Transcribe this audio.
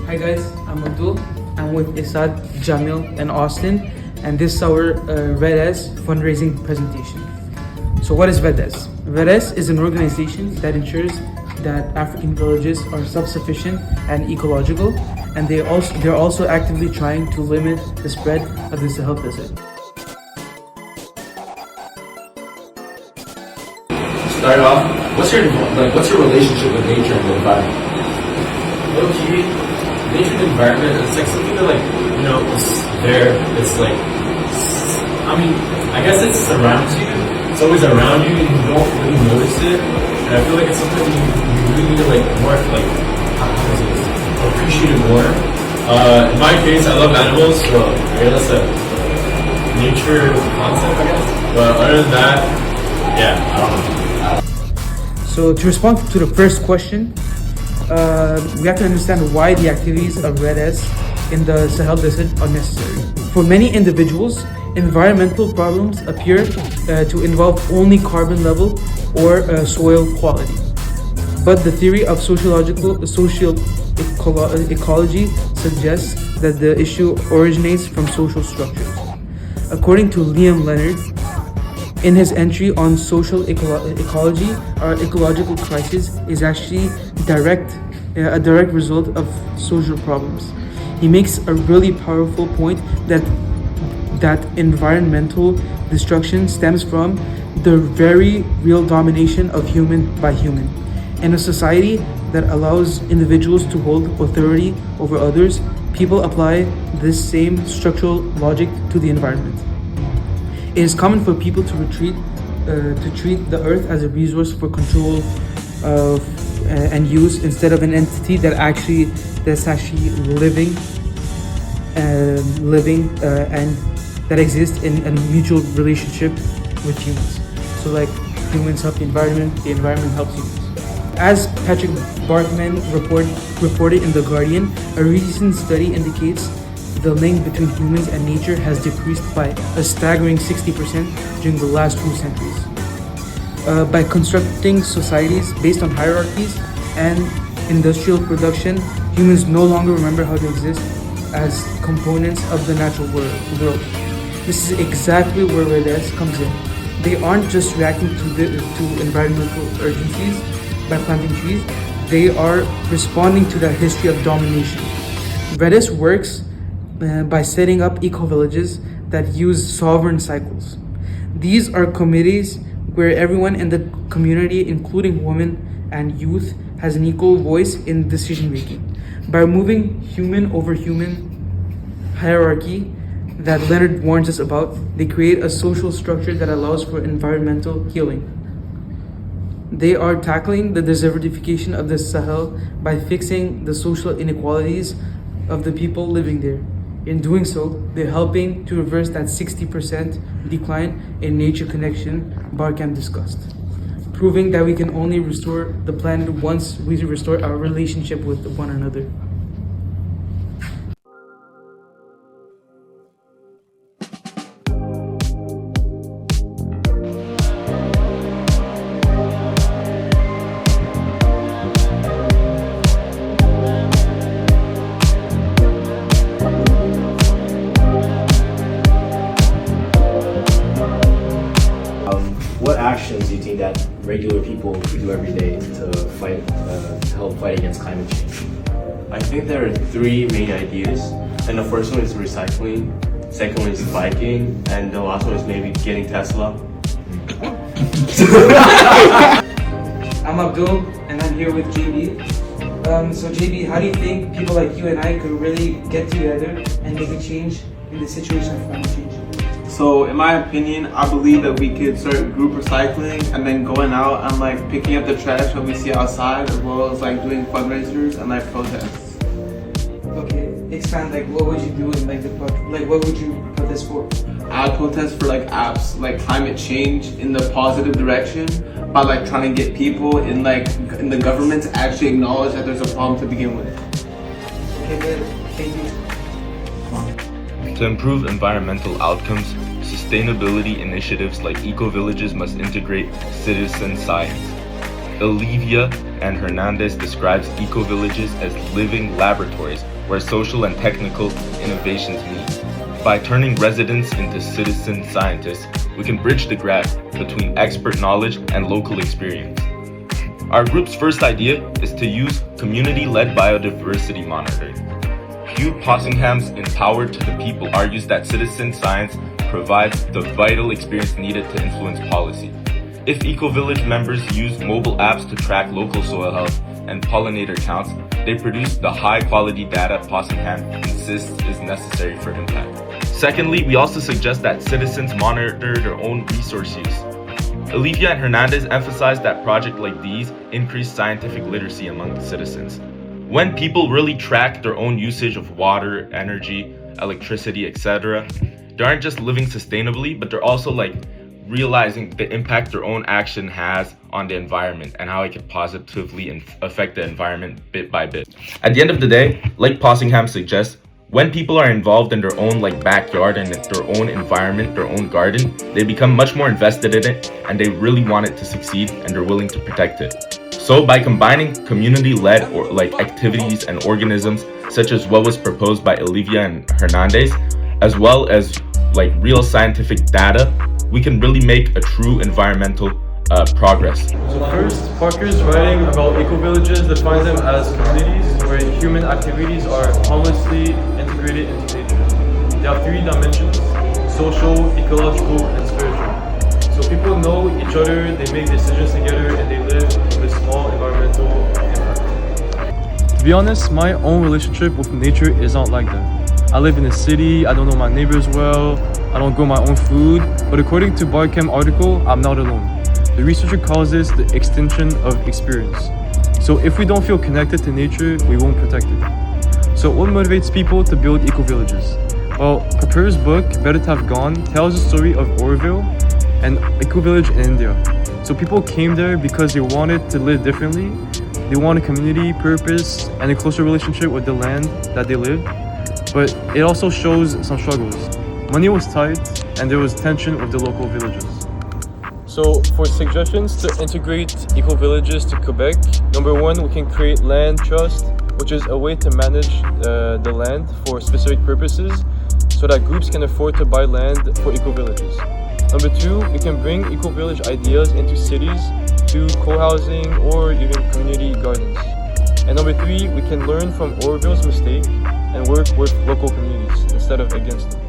Hi guys, I'm Abdul. I'm with Isad, Jamil, and Austin, and this is our REDES fundraising presentation. So what is REDES? REDES is an organization that ensures that African villages are self-sufficient and ecological, and they're also actively trying to limit the spread of the Sahel Desert. Start off, what's your relationship with nature and the environment? Low-key, nature and environment, it's like something that it's there, it's like, I guess it surrounds you, it's always around you and you don't really notice it, and I feel like it's something you really need to appreciate it more. In my case, I love animals, so I guess that's a nature concept, I guess, but other than that, yeah, I don't know. So to respond to the first question, we have to understand why the activities of REDES in the Sahel Desert are necessary. For many individuals, environmental problems appear to involve only carbon level or soil quality. But the theory of social ecology suggests that the issue originates from social structures. According to Liam Leonard, in his entry on social ecology, our ecological crisis is actually a direct result of social problems. He makes a really powerful point that environmental destruction stems from the very real domination of human by human. In a society that allows individuals to hold authority over others, people apply this same structural logic to the environment. It is common for people to treat the earth as a resource for control of and use instead of an entity that's actually living and that exists in a mutual relationship with humans. So like humans help the environment helps humans. As Patrick Barkman reported in The Guardian, a recent study indicates the link between humans and nature has decreased by a staggering 60% during the last 2 centuries. By constructing societies based on hierarchies and industrial production, humans no longer remember how to exist as components of the natural world. This is exactly where REDES comes in. They aren't just reacting to environmental urgencies by planting trees, they are responding to the history of domination. REDES works by setting up eco-villages that use sovereign cycles. These are committees where everyone in the community, including women and youth, has an equal voice in decision making. By removing human over human hierarchy that Leonard warns us about, they create a social structure that allows for environmental healing. They are tackling the desertification of the Sahel by fixing the social inequalities of the people living there. In doing so, they're helping to reverse that 60% decline in nature connection Barkam discussed, proving that we can only restore the planet once we restore our relationship with one another. What actions do you think that regular people do every day to help fight against climate change? I think there are 3 main ideas, and the first one is recycling, second one is biking, and the last one is maybe getting Tesla. I'm Abdul, and I'm here with JB. So JB, how do you think people like you and I could really get together and make a change in the situation of climate change? So in my opinion, I believe that we could start group recycling and then going out and picking up the trash that we see outside, as well as doing fundraisers and protests. Okay, expand. What would you do in what would you protest for? I would protest for apps climate change in the positive direction by trying to get people in the government to actually acknowledge that there's a problem to begin with. Okay, good. Thank you. To improve environmental outcomes, sustainability initiatives like eco-villages must integrate citizen science. Olivia and Hernandez describes eco-villages as living laboratories where social and technical innovations meet. By turning residents into citizen scientists, we can bridge the gap between expert knowledge and local experience. Our group's first idea is to use community-led biodiversity monitoring. Hugh Possingham's Empowered to the People argues that citizen science provides the vital experience needed to influence policy. If eco-village members use mobile apps to track local soil health and pollinator counts, they produce the high-quality data Possingham insists is necessary for impact. Secondly, we also suggest that citizens monitor their own resource use. Olivia and Hernandez emphasized that projects like these increase scientific literacy among citizens. When people really track their own usage of water, energy, electricity, etc., they aren't just living sustainably, but they're also realizing the impact their own action has on the environment and how it can positively affect the environment bit by bit. At the end of the day, like Possingham suggests, when people are involved in their own backyard and their own environment, their own garden, they become much more invested in it and they really want it to succeed and they're willing to protect it. So by combining community-led or activities and organisms such as what was proposed by Olivia and Hernandez, as well as real scientific data, we can really make a true environmental progress. So first, Parker's writing about eco-villages defines them as communities where human activities are harmlessly integrated into nature. They have three dimensions: social, ecological, and spiritual. So people know each other, they make decisions together, and they live with small environmental impact. To be honest, my own relationship with nature is not like that. I live in a city, I don't know my neighbors well, I don't grow my own food, but according to Barchem article, I'm not alone. The researcher calls this the extinction of experience. So if we don't feel connected to nature, we won't protect it. So what motivates people to build eco-villages? Well, Kapoor's book, Better to Have Gone, tells the story of Orville, an eco-village in India. So people came there because they wanted to live differently. They wanted community, purpose, and a closer relationship with the land that they lived. But it also shows some struggles. Money was tight, and there was tension with the local villages. So for suggestions to integrate eco-villages to Quebec, number one, we can create land trust, which is a way to manage the land for specific purposes so that groups can afford to buy land for eco-villages. Number two, we can bring eco-village ideas into cities through co-housing or even community gardens. And number three, we can learn from Orville's mistake and work with local communities instead of against them.